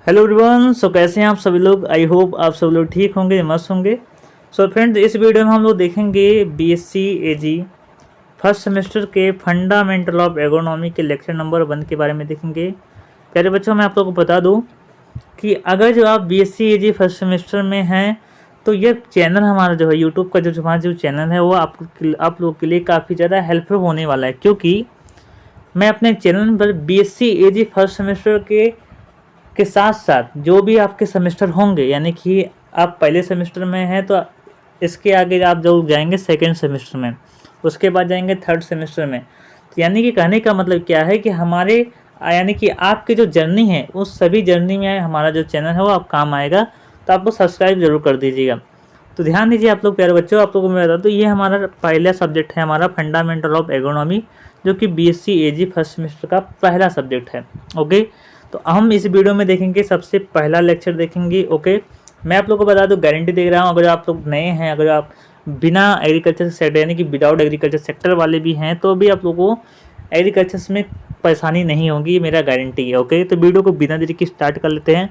Hello everyone. कैसे हैं आप सभी लोग। आई होप आप सब लोग ठीक होंगे, मस्त होंगे। फ्रेंड्स, इस वीडियो में हम लोग देखेंगे बीएससी एजी फर्स्ट सेमेस्टर के फंडामेंटल ऑफ एग्रोनॉमी के लेक्चर नंबर 1 के बारे में देखेंगे। प्यारे बच्चों, मैं आप लोगों को बता दूं कि अगर जो आप बीएससी एजी फर्स्ट सेमेस्टर में हैं तो ये चैनल हमारा जो है यूट्यूब का जो हमारा जो चैनल है वो आप लोगों के लिए काफ़ी ज़्यादा हेल्पफुल होने वाला है, क्योंकि मैं अपने चैनल पर बीएससी एजी फर्स्ट सेमेस्टर के साथ साथ जो भी आपके सेमेस्टर होंगे, यानी कि आप पहले सेमेस्टर में हैं तो इसके आगे आप जरूर जाएंगे सेकेंड सेमेस्टर में, उसके बाद जाएंगे थर्ड सेमेस्टर में। तो यानी कि कहने का मतलब क्या है कि हमारे यानी कि आपकी जो जर्नी है उस सभी जर्नी में हमारा जो चैनल है वो आप काम आएगा। तो आपको सब्सक्राइब जरूर कर दीजिएगा। तो ध्यान दीजिए आप लोग प्यारे बच्चों, आप लोगों को मैं बता दूँ ये हमारा पहला सब्जेक्ट है, हमारा फंडामेंटल ऑफ एग्रोनॉमी, जो कि बीएससी एजी फर्स्ट सेमेस्टर का पहला सब्जेक्ट है। ओके, तो हम इस वीडियो में देखेंगे सबसे पहला लेक्चर देखेंगे। ओके, मैं आप लोगों को बता दूं, गारंटी दे रहा हूं, अगर आप लोग नए हैं, अगर आप बिना एग्रीकल्चर सेक्टर यानी कि विदाउट एग्रीकल्चर सेक्टर वाले भी हैं तो भी आप लोगों को एग्रीकल्चर में परेशानी नहीं होगी, ये मेरा गारंटी है। ओके, तो वीडियो को बिना देरी के स्टार्ट कर लेते हैं।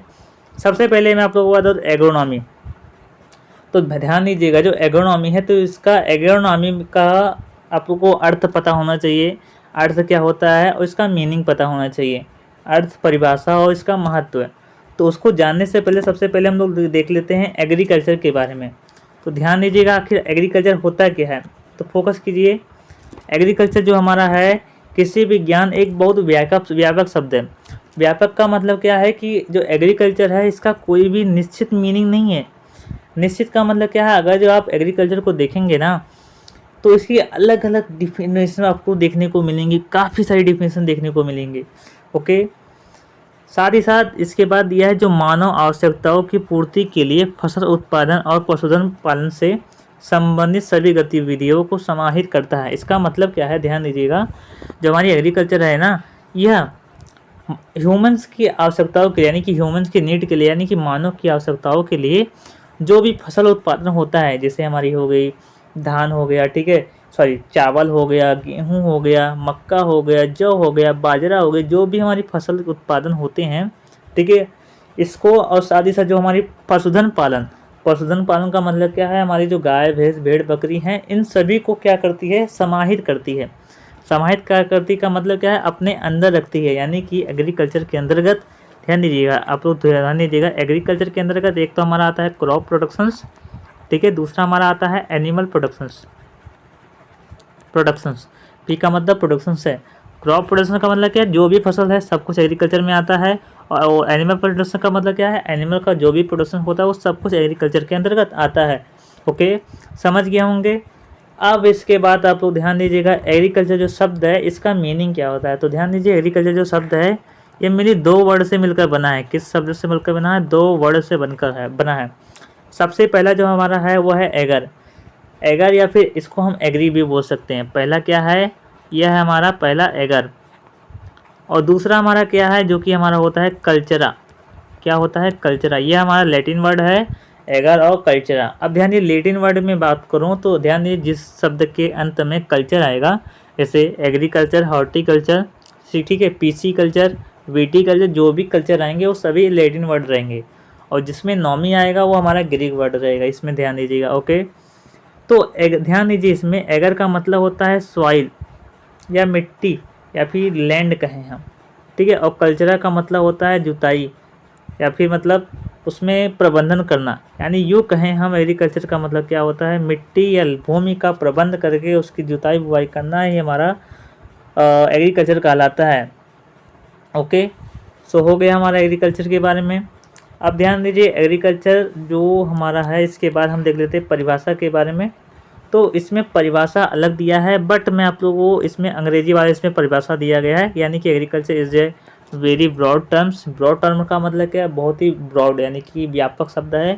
सबसे पहले मैं आप लोगों को बता दूं एग्रोनॉमी। तो ध्यान दीजिएगा, जो एग्रोनॉमी है तो इसका एग्रोनॉमी का आप लोग को अर्थ पता होना चाहिए, अर्थ क्या होता है और इसका मीनिंग पता होना चाहिए, अर्थ परिभाषा और इसका महत्व है। तो उसको जानने से पहले सबसे पहले हम लोग देख लेते हैं एग्रीकल्चर के बारे में। तो ध्यान दीजिएगा आखिर एग्रीकल्चर होता क्या है, तो फोकस कीजिए। एग्रीकल्चर जो हमारा है कृषि विज्ञान एक बहुत व्यापक शब्द है। व्यापक का मतलब क्या है कि जो एग्रीकल्चर है इसका कोई भी निश्चित मीनिंग नहीं है। निश्चित का मतलब क्या है, अगर जो आप एग्रीकल्चर को देखेंगे ना तो इसकी अलग अलग डिफिनेशन आपको देखने को मिलेंगी, काफ़ी सारी डिफिनेशन देखने को मिलेंगी। ओके, साथ ही साथ इसके बाद दिया है जो मानव आवश्यकताओं की पूर्ति के लिए फसल उत्पादन और पशुधन पालन से संबंधित सभी गतिविधियों को समाहित करता है। इसका मतलब क्या है, ध्यान दीजिएगा, जो हमारी एग्रीकल्चर है ना, यह ह्यूमंस की आवश्यकताओं के लिए यानी कि ह्यूमंस की नीड के लिए यानी कि मानव की आवश्यकताओं के लिए जो भी फसल उत्पादन होता है, जैसे हमारी हो गई धान हो गया, ठीक है, सॉरी चावल हो गया, गेहूं हो गया, मक्का हो गया, जौ हो गया, बाजरा हो गया, जो भी हमारी फसल उत्पादन होते हैं, ठीक है, इसको और साथ ही साथ जो हमारी पशुधन पालन का मतलब क्या है, हमारी जो गाय भैंस भेड़ बकरी हैं इन सभी को क्या करती है, समाहित करती है। समाहित क्या करती का मतलब क्या है, अपने अंदर रखती है। यानी कि एग्रीकल्चर के अंतर्गत ध्यान दीजिएगा, आप लोग ध्यान दीजिएगा, एग्रीकल्चर के अंतर्गत एक तो हमारा आता है क्रॉप प्रोडक्शंस, ठीक है, दूसरा हमारा आता है एनिमल प्रोडक्शंस। पी का मतलब प्रोडक्शंस है। क्रॉप प्रोडक्शन का मतलब क्या है, जो भी फसल है सब कुछ एग्रीकल्चर में आता है। और एनिमल प्रोडक्शन का मतलब क्या है, एनिमल का जो भी प्रोडक्शन होता है वो सब कुछ एग्रीकल्चर के अंतर्गत आता है। ओके, समझ गए होंगे। अब इसके बाद आप लोग ध्यान दीजिएगा, एग्रीकल्चर जो शब्द है इसका मीनिंग क्या होता है। तो ध्यान दीजिए, एग्रीकल्चर जो शब्द है ये मेरी दो वर्ड से मिलकर बना है। किस शब्द से मिलकर बना है, दो वर्ड से बना है। सबसे पहला जो हमारा है वो है एगर या फिर इसको हम एग्री भी बोल सकते हैं। पहला क्या है, यह है हमारा पहला एगर, और दूसरा हमारा क्या है जो कि हमारा होता है कल्चरा। क्या होता है, कल्चरा। यह हमारा लैटिन वर्ड है एगर और कल्चरा। अब ध्यान दीजिए, लैटिन वर्ड में बात करूं तो ध्यान दीजिए जिस शब्द के अंत में कल्चर आएगा, जैसे एग्रीकल्चर, हॉर्टिकल्चर, ठीक है, पीसी कल्चर, विटीकल्चर, जो भी कल्चर आएंगे वो सभी लैटिन वर्ड रहेंगे। और जिसमें नॉमी आएगा वो हमारा ग्रीक वर्ड रहेगा, इसमें ध्यान दीजिएगा। ओके, तो ध्यान दीजिए, इसमें एगर का मतलब होता है सॉइल या मिट्टी या फिर लैंड कहें हम, ठीक है, और कल्चरा का मतलब होता है जुताई या फिर मतलब उसमें प्रबंधन करना। यानी यूँ कहें हम, एग्रीकल्चर का मतलब क्या होता है, मिट्टी या भूमि का प्रबंध करके उसकी जुताई बुआई करना, ये हमारा एग्रीकल्चर कहलाता है। ओके, सो हो गया हमारा एग्रीकल्चर के बारे में। अब ध्यान दीजिए, एग्रीकल्चर जो हमारा है इसके बाद हम देख लेते हैं परिभाषा के बारे में। तो इसमें परिभाषा अलग दिया है, बट मैं आप लोगों को इसमें अंग्रेजी वाले इसमें परिभाषा दिया गया है। यानी कि agriculture is a very broad terms. Broad term का मतलब क्या है, बहुत ही ब्रॉड यानी कि व्यापक शब्द है।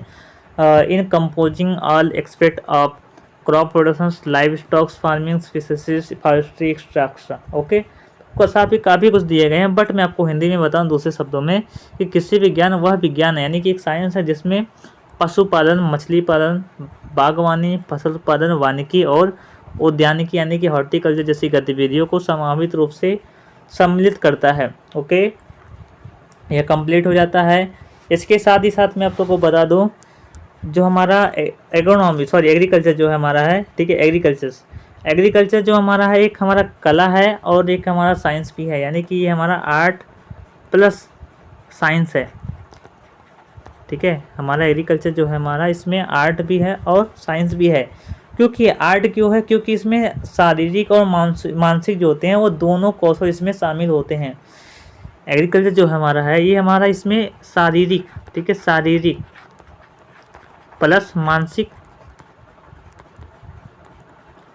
इन composing all expect of crop production, live stocks, farming, fisheries, forestry, extraction. Okay, को साथ ही काफ़ी कुछ दिए गए हैं, बट मैं आपको हिंदी में बताऊं दूसरे शब्दों में कि कृषि विज्ञान वह विज्ञान है, यानी कि एक साइंस है जिसमें पशुपालन, मछली पालन, बागवानी, फसल उत्पादन, वानिकी और उद्यानिकी यानी कि हॉर्टिकल्चर जैसी गतिविधियों को समावित रूप से सम्मिलित करता है। ओके, यह कंप्लीट हो जाता है। इसके साथ ही साथ मैं आप लोगों को बता दूं, जो हमारा एग्रीकल्चर जो है हमारा है, ठीक है, एग्रीकल्चर जो हमारा है, एक हमारा कला है और एक हमारा साइंस भी है, यानी कि ये हमारा आर्ट प्लस साइंस है, ठीक है। हमारा एग्रीकल्चर जो है हमारा, इसमें आर्ट भी है और साइंस भी है। क्योंकि आर्ट क्यों है? क्योंकि इसमें शारीरिक और मानसिक जो होते हैं वो दोनों कौशल इसमें शामिल होते हैं। एग्रीकल्चर जो हमारा है ये हमारा इसमें शारीरिक, ठीक है, शारीरिक प्लस मानसिक,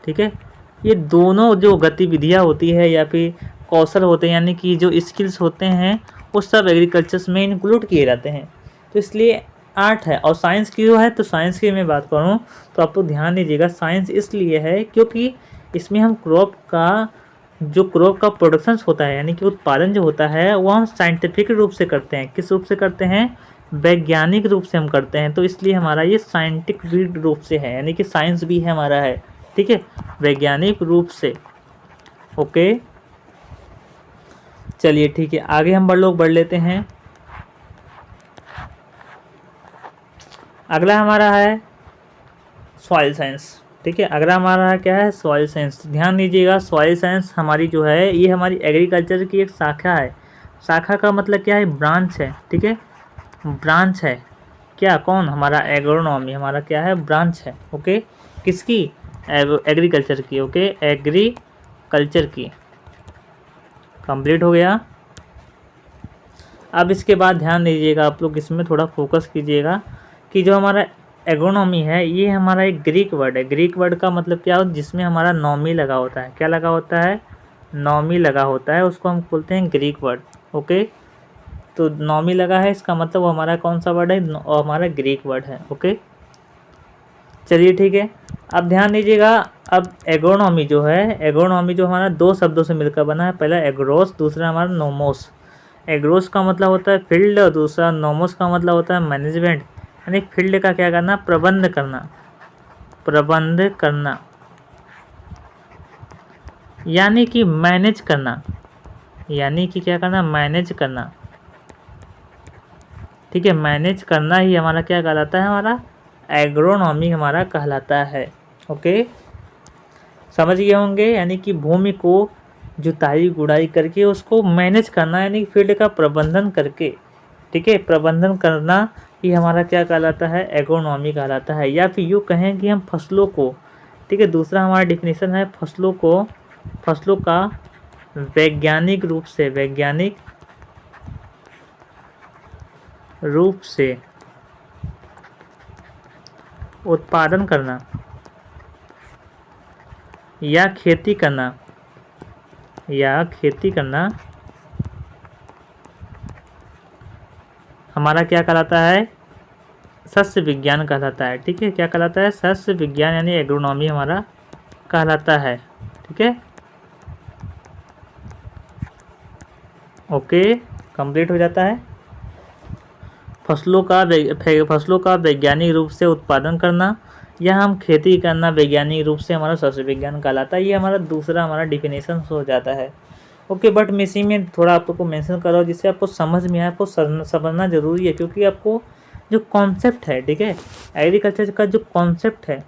ठीक है, ये दोनों जो गतिविधियाँ होती है या फिर कौशल होते हैं, यानी कि जो स्किल्स होते हैं वो सब एग्रीकल्चर में इंक्लूड किए जाते हैं। तो इसलिए आर्ट है। और साइंस क्यों है? तो साइंस की मैं बात करूँ तो आपको ध्यान दीजिएगा, साइंस इसलिए है क्योंकि इसमें हम क्रॉप का प्रोडक्शन होता है, यानी कि उत्पादन जो होता है वो हम साइंटिफिक रूप से करते हैं। किस रूप से करते हैं? वैज्ञानिक रूप से हम करते हैं। तो इसलिए हमारा ये साइंटिफिक रूप से है, यानी कि साइंस भी है हमारा है, ठीक है, वैज्ञानिक रूप से। ओके, चलिए ठीक है, आगे हम बढ़ लेते हैं। अगला हमारा है सॉइल साइंस, ठीक है। अगला हमारा क्या है? Soil science. ध्यान दीजिएगा, सॉइल साइंस हमारी जो है ये हमारी एग्रीकल्चर की एक शाखा है। शाखा का मतलब क्या है? ब्रांच है, ठीक है, ब्रांच है। क्या? कौन? हमारा एग्रोनॉमी हमारा क्या है? ब्रांच है। ओके, किसकी? एग्रीकल्चर की। ओके, एग्रीकल्चर की। कंप्लीट हो गया। अब इसके बाद ध्यान दीजिएगा, आप लोग इसमें थोड़ा फोकस कीजिएगा कि जो हमारा एग्रोनॉमी है ये हमारा एक ग्रीक वर्ड है। ग्रीक वर्ड का मतलब क्या होता है? जिसमें हमारा नॉमी लगा होता है। क्या लगा होता है? नॉमी लगा होता है, उसको हम बोलते हैं ग्रीक वर्ड। ओके, तो नॉमी लगा है, इसका मतलब वो हमारा कौन सा वर्ड है? और हमारा ग्रीक वर्ड है। ओके, चलिए ठीक है। अब ध्यान दीजिएगा, अब एग्रोनॉमी जो हमारा दो शब्दों से मिलकर बना है। पहला एग्रोस, दूसरा हमारा नोमोस। एग्रोस का मतलब होता है फील्ड और दूसरा नोमोस का मतलब होता है मैनेजमेंट, यानी फील्ड का क्या करना? प्रबंध करना, यानी कि मैनेज करना, यानी कि क्या करना? मैनेज करना, ठीक है, मैनेज करना ही हमारा क्या कहलाता है? हमारा एग्रोनॉमी हमारा कहलाता है। ओके, समझ गए होंगे, यानी कि भूमि को जुताई गुड़ाई करके उसको मैनेज करना, यानी फील्ड का प्रबंधन करके, ठीक है, प्रबंधन करना ही हमारा क्या कहलाता है? एग्रोनॉमी कहलाता है। या फिर यूँ कहें कि हम फसलों को, ठीक है, दूसरा हमारा डिफिनीशन है फसलों का वैज्ञानिक रूप से उत्पादन करना या खेती करना हमारा क्या कहलाता है? सस्य विज्ञान कहलाता है। ठीक है, क्या कहलाता है? सस्य विज्ञान, यानी एग्रोनॉमी हमारा कहलाता है। ठीक है, ओके, कंप्लीट हो जाता है। फसलों का वैज्ञानिक रूप से उत्पादन करना या हम खेती करना वैज्ञानिक रूप से हमारा सस्य विज्ञान कहलाता है। ये हमारा दूसरा हमारा डिफिनेशन हो जाता है। ओके, बट मैं इसी में थोड़ा आप लोग को मेंशन कर रहा हूँ जिससे आपको समझ में आए, आपको समझना जरूरी है, क्योंकि आपको जो कॉन्सेप्ट है, ठीक है, एग्रीकल्चर का जो कॉन्सेप्ट है,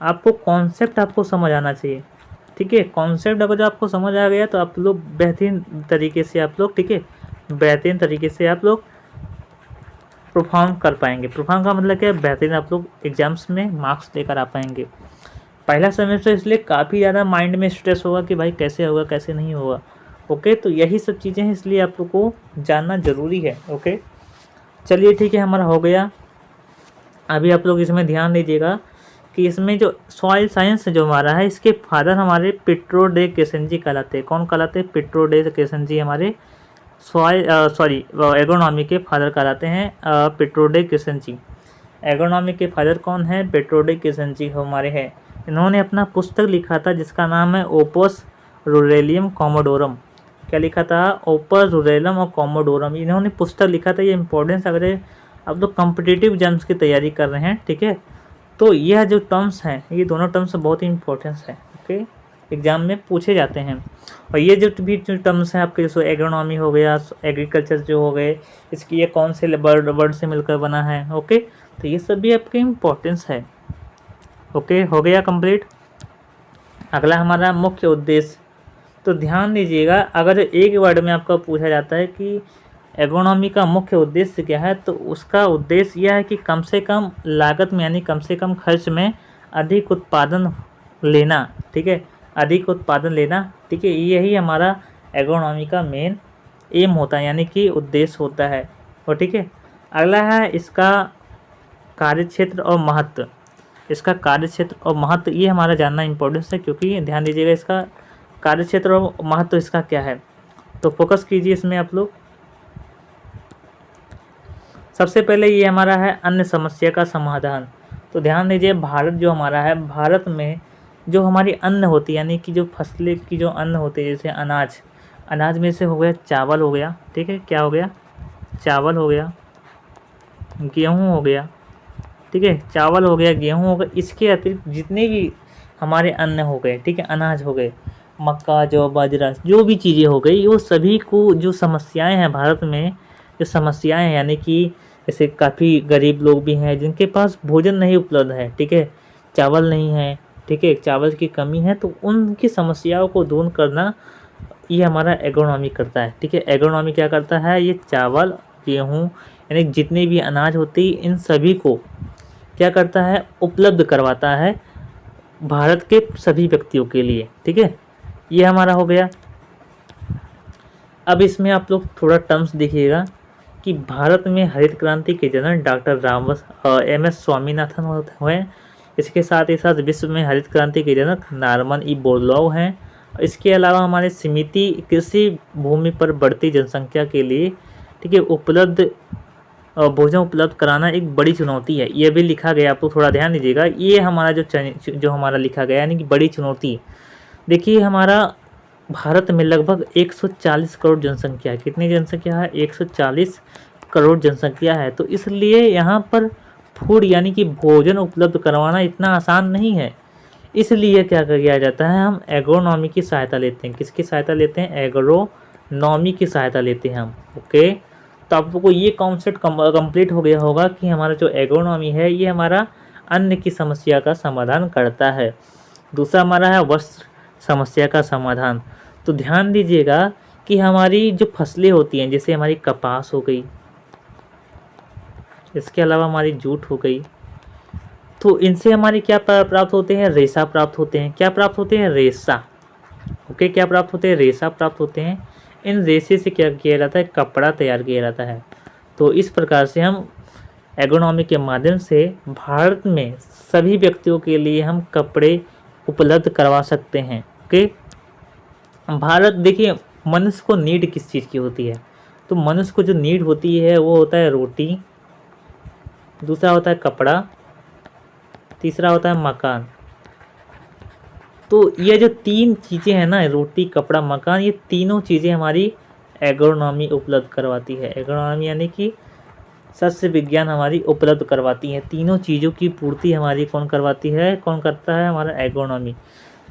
आपको समझ आना चाहिए। ठीक है, कॉन्सेप्ट अगर जो आपको समझ आ गया तो आप लोग बेहतरीन तरीके से आप लोग परफॉर्म कर पाएंगे। परफॉर्म का मतलब क्या है? बेहतरीन आप लोग एग्जाम्स में मार्क्स लेकर आ पाएंगे। पहला सेमेस्टर इसलिए काफ़ी ज़्यादा माइंड में स्ट्रेस होगा कि भाई कैसे होगा कैसे नहीं होगा। ओके, तो यही सब चीज़ें हैं, इसलिए आप लोग को जानना ज़रूरी है। ओके, चलिए ठीक है, हमारा हो गया। अभी आप लोग इसमें ध्यान दीजिएगा कि इसमें जो सॉइल साइंस जो हमारा है, इसके फादर हमारे पिट्रो डे केसेंजी कहलाते हैं। कौन कहलाते हैं? पिट्रो डे केसेंजी हमारे एग्रोनॉमी के फादर कहलाते हैं। पिट्रो डे केसेंजी एग्रोनॉमी के फादर कौन है? पिट्रो डे केसेंजी हमारे हैं। इन्होंने अपना पुस्तक लिखा था जिसका नाम है ओपस रूरेलियम कॉमोडोरम। क्या लिखा था? ओपस रूरेलियम और कॉमोडोरम, इन्होंने पुस्तक लिखा था। ये इंपॉर्टेंस अगर आप लोग कॉम्पिटिटिव एग्जाम्स की तैयारी कर रहे हैं, ठीक है, तो यह जो टर्म्स हैं, ये दोनों टर्म्स बहुत ही इंपॉर्टेंस है। ओके, एग्ज़ाम में पूछे जाते हैं। और ये जो भी जो टर्म्स हैं आपके, जैसे एग्रोनॉमी हो गया, एग्रीकल्चर जो हो गए, इसकी ये कौन से वर्ड से मिलकर बना है। ओके, तो ये सब भी आपके इम्पोर्टेंस है। ओके, हो गया कंप्लीट। अगला हमारा मुख्य उद्देश्य। तो ध्यान दीजिएगा, अगर एक वर्ड में आपका पूछा जाता है कि एग्रोनॉमी का मुख्य उद्देश्य क्या है, तो उसका उद्देश्य यह है कि कम से कम लागत में, यानी कम से कम खर्च में अधिक उत्पादन लेना। ठीक है, अधिक उत्पादन लेना। ठीक है, यही हमारा एग्रोनॉमी का मेन एम होता है, यानी कि उद्देश्य होता है। और ठीक है, अगला है इसका कार्यक्षेत्र और महत्व। इसका कार्यक्षेत्र और महत्व ये हमारा जानना इम्पोर्टेंस है, क्योंकि ध्यान दीजिएगा इसका कार्यक्षेत्र और महत्व इसका क्या है, तो फोकस कीजिए इसमें आप लोग। सबसे पहले ये हमारा है अन्य समस्या का समाधान। तो ध्यान दीजिए, भारत जो हमारा है, भारत में जो हमारी अन्न होती है, यानी कि जो फसलें की जो अन्न होते हैं, जैसे अनाज, अनाज में से हो गया चावल हो गया। ठीक है, क्या हो गया, चावल हो गया, गेहूँ हो गया। ठीक है, चावल हो गया, गेहूँ हो गया, इसके अतिरिक्त जितने भी हमारे अन्न हो गए, ठीक है, अनाज हो गए, मक्का, जौ, बाजरा, जो भी चीज़ें हो गई, वो सभी को जो समस्याएं हैं भारत में, जो समस्याएं हैं, यानी कि जैसे काफ़ी गरीब लोग भी हैं जिनके पास भोजन नहीं उपलब्ध है। ठीक है, चावल नहीं है, ठीक है, चावल की कमी है, तो उनकी समस्याओं को दूर करना ये हमारा एग्रोनॉमी करता है। ठीक है, एग्रोनॉमी क्या करता है, ये चावल, गेहूँ, यानी जितने भी अनाज होते हैं, इन सभी को क्या करता है, उपलब्ध करवाता है भारत के सभी व्यक्तियों के लिए। ठीक है, ये हमारा हो गया। अब इसमें आप लोग थोड़ा टर्म्स देखिएगा कि भारत में हरित क्रांति के जनक डॉक्टर MS स्वामीनाथन हुए। इसके साथ ही साथ विश्व में हरित क्रांति के जनक नॉर्मन ई बोरलॉग हैं। इसके अलावा हमारे समिति कृषि भूमि पर बढ़ती जनसंख्या के लिए, ठीक है, उपलब्ध भोजन उपलब्ध कराना एक बड़ी चुनौती है। ये भी लिखा गया, आप लोग थोड़ा ध्यान दीजिएगा, ये हमारा जो हमारा लिखा गया, यानी कि बड़ी चुनौती। देखिए, हमारा भारत में लगभग 140 करोड़ जनसंख्या है। कितनी जनसंख्या है, 140 करोड़ जनसंख्या है। तो इसलिए यहाँ पर फूड यानी कि भोजन उपलब्ध करवाना इतना आसान नहीं है। इसलिए क्या किया जाता है, हम एग्रोनॉमी की सहायता लेते हैं। किसकी सहायता लेते हैं, एग्रोनॉमी की सहायता लेते हैं हम। ओके, तो आप लोगों को ये कॉन्सेप्ट कंप्लीट हो गया होगा कि हमारा जो एग्रोनॉमी है, ये हमारा अन्न की समस्या का समाधान करता है। दूसरा हमारा है वस्त्र समस्या का समाधान। तो ध्यान दीजिएगा कि हमारी जो फसलें होती हैं, जैसे हमारी कपास हो गई, इसके अलावा हमारी जूट हो गई, तो इनसे हमारे क्या प्राप्त होते हैं, रेशा प्राप्त होते हैं। क्या प्राप्त होते हैं, रेशा। ओके, क्या प्राप्त होते हैं, रेशा प्राप्त होते हैं। इन रेशे से क्या किया जाता है, कपड़ा तैयार किया जाता है। तो इस प्रकार से हम एग्रोनॉमी के माध्यम से भारत में सभी व्यक्तियों के लिए हम कपड़े उपलब्ध करवा सकते हैं। ओके, भारत, देखिए, मनुष्य को नीड किस चीज़ की होती है, तो मनुष्य को जो नीड होती है वो होता है रोटी, दूसरा होता है कपड़ा, तीसरा होता है मकान। तो ये जो तीन चीज़ें हैं ना, रोटी, कपड़ा, मकान, ये तीनों चीज़ें हमारी एग्रोनॉमी उपलब्ध करवाती है। एग्रोनॉमी यानी कि सस्य विज्ञान हमारी उपलब्ध करवाती है। तीनों चीज़ों की पूर्ति हमारी कौन करवाती है, कौन करता है, हमारा एग्रोनॉमी।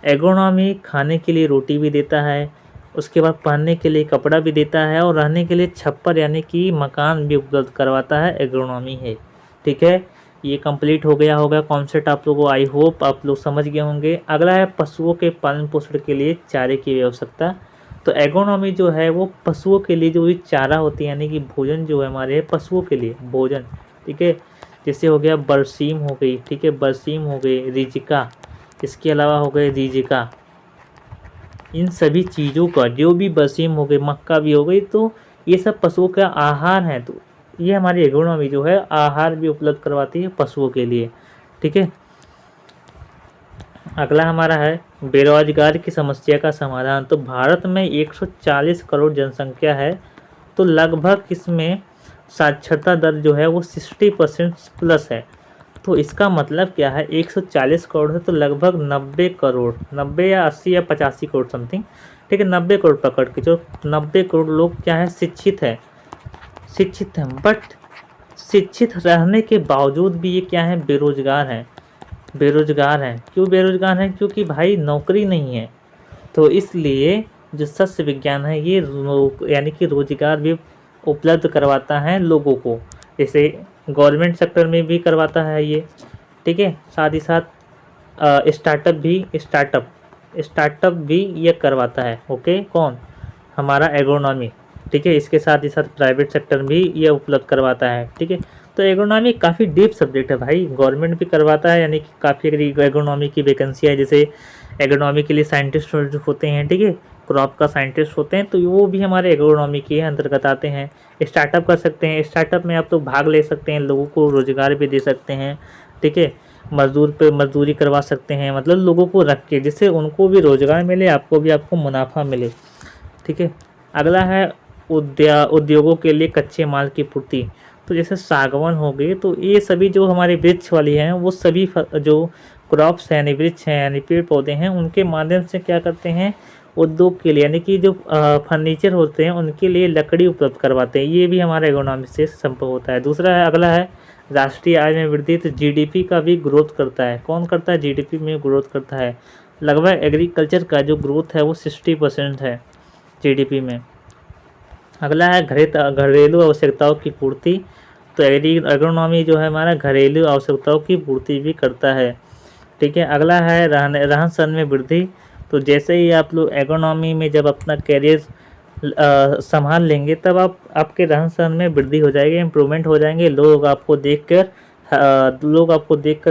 एग्रोनॉमी खाने के लिए रोटी भी देता है, उसके बाद पहनने के लिए कपड़ा भी देता है, और रहने के लिए छप्पर यानी कि मकान भी उपलब्ध करवाता है, एग्रोनॉमी है। ठीक है, ये कंप्लीट हो गया होगा कॉन्सेप्ट आप लोगों को। आई होप आप लोग समझ गए होंगे। अगला है पशुओं के पालन पोषण के लिए चारे की आवश्यकता। तो एग्रोनॉमी जो है वो पशुओं के लिए जो भी चारा होती है, यानी कि भोजन जो है हमारे पशुओं के लिए भोजन। ठीक है, जैसे हो गया बरसीम हो गई, ठीक है, बरसीम हो गई, रिजिका, इसके अलावा हो गए रिजिका, इन सभी चीज़ों का, जो भी बरसीम हो गई, मक्का भी हो गई, तो ये सब पशुओं का आहार है। तो ये हमारी एग्रोनॉमी जो है आहार भी उपलब्ध करवाती है पशुओं के लिए। ठीक है, अगला हमारा है बेरोजगार की समस्या का समाधान। तो भारत में 140 करोड़ जनसंख्या है, तो लगभग इसमें साक्षरता दर जो है वो 60% प्लस है। तो इसका मतलब क्या है, 140 करोड़ है तो लगभग 90 करोड़, 90 या 80 या 85 करोड़ समथिंग, ठीक है, 90 करोड़ पकड़ के जो 90 करोड़ लोग क्या है, शिक्षित हैं, बट शिक्षित रहने के बावजूद भी ये क्या है, बेरोजगार हैं। क्यों बेरोजगार हैं, क्योंकि भाई नौकरी नहीं है। तो इसलिए जो शस्य विज्ञान है ये यानी कि रोजगार भी उपलब्ध करवाता है लोगों को, जैसे गवर्नमेंट सेक्टर में भी करवाता है ये, ठीक है। साथ ही साथ स्टार्टअप भी ये करवाता है, ओके। कौन? हमारा एग्रोनॉमी, ठीक है। इसके साथ ही साथ प्राइवेट सेक्टर भी ये उपलब्ध करवाता है, ठीक है। तो एग्रोनॉमी काफ़ी डीप सब्जेक्ट है भाई, गवर्नमेंट भी करवाता है, यानी कि काफ़ी एग्रोनॉमी की वैकेंसी है। जैसे एग्रोनॉमी के लिए साइंटिस्ट जो होते हैं, ठीक है, क्रॉप का साइंटिस्ट होते हैं, तो वो भी हमारे एग्रोनॉमी के अंतर्गत आते हैं। स्टार्टअप कर सकते हैं, स्टार्टअप में आप तो भाग ले सकते हैं, लोगों को रोजगार भी दे सकते हैं, ठीक है। मजदूर पे मजदूरी करवा सकते हैं, मतलब लोगों को रख के, जिससे उनको भी रोजगार मिले, आपको मुनाफा मिले, ठीक है। अगला है उद्योगों के लिए कच्चे माल की पूर्ति। तो जैसे सागवान हो गई, तो ये सभी जो हमारे वृक्ष वाली हैं, वो सभी जो क्रॉप्स हैं यानी वृक्ष हैं यानी पेड़ पौधे हैं, उनके माध्यम से क्या करते हैं, उद्योग के लिए यानी कि जो फर्नीचर होते हैं उनके लिए लकड़ी उपलब्ध करवाते हैं। ये भी हमारे इकोनॉमी से संभव होता है। दूसरा है, अगला है राष्ट्रीय आय में वृद्धि। तो जीडीपी का भी ग्रोथ करता है। कौन करता है? जीडीपी में ग्रोथ करता है। लगभग एग्रीकल्चर का जो ग्रोथ है वो 60% है जीडीपी में। अगला है घरेलू आवश्यकताओं की पूर्ति। तो एग्रोनॉमी जो है हमारा घरेलू आवश्यकताओं की पूर्ति भी करता है, ठीक है। अगला है रहन सहन में वृद्धि। तो जैसे ही आप लोग एग्रोनॉमी में जब अपना कैरियर संभाल लेंगे, तब आपके रहन सहन में वृद्धि हो जाएगी, इम्प्रूवमेंट हो जाएंगे। लोग आपको देखकर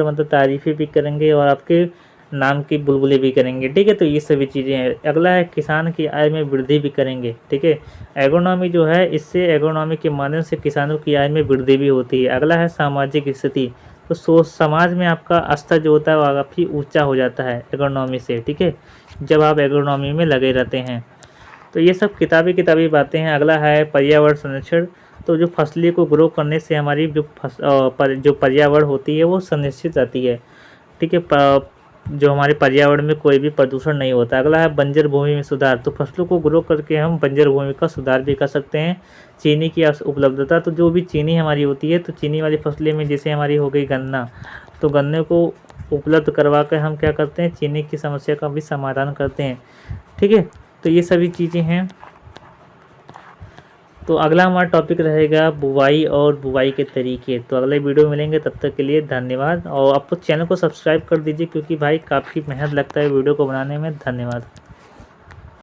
मतलब तारीफ़ें भी करेंगे और आपके नाम की बुलबुलें भी करेंगे, ठीक है। तो ये सभी चीज़ें हैं। अगला है किसान की आय में वृद्धि भी करेंगे, ठीक है। एग्रोनॉमी जो है, इससे एग्रोनॉमी के माध्यम से किसानों की आय में वृद्धि भी होती है। अगला है सामाजिक स्थिति। तो समाज में आपका स्तर जो होता है वो काफ़ी ऊंचा हो जाता है एग्रोनॉमी से, ठीक है, जब आप एग्रोनॉमी में लगे रहते हैं। तो ये सब किताबी बातें हैं। अगला है पर्यावरण संरक्षण। तो जो फसलें को ग्रो करने से हमारी जो पर्यावरण होती है वो सुनिश्चित रहती है, ठीक है। जो हमारे पर्यावरण में कोई भी प्रदूषण नहीं होता। अगला है बंजर भूमि में सुधार। तो फसलों को ग्रो करके हम बंजर भूमि का सुधार भी कर सकते हैं। चीनी की उपलब्धता। तो जो भी चीनी हमारी होती है, तो चीनी वाली फसलें में जैसे हमारी हो गई गन्ना, तो गन्ने को उपलब्ध करवा कर हम क्या करते हैं, चीनी की समस्या का भी समाधान करते हैं, ठीक है। तो ये सभी चीज़ें हैं। तो अगला हमारा टॉपिक रहेगा बुवाई और बुवाई के तरीके। तो अगले वीडियो में मिलेंगे, तब तक के लिए धन्यवाद। और आप चैनल को सब्सक्राइब कर दीजिए, क्योंकि भाई काफ़ी मेहनत लगता है वीडियो को बनाने में। धन्यवाद।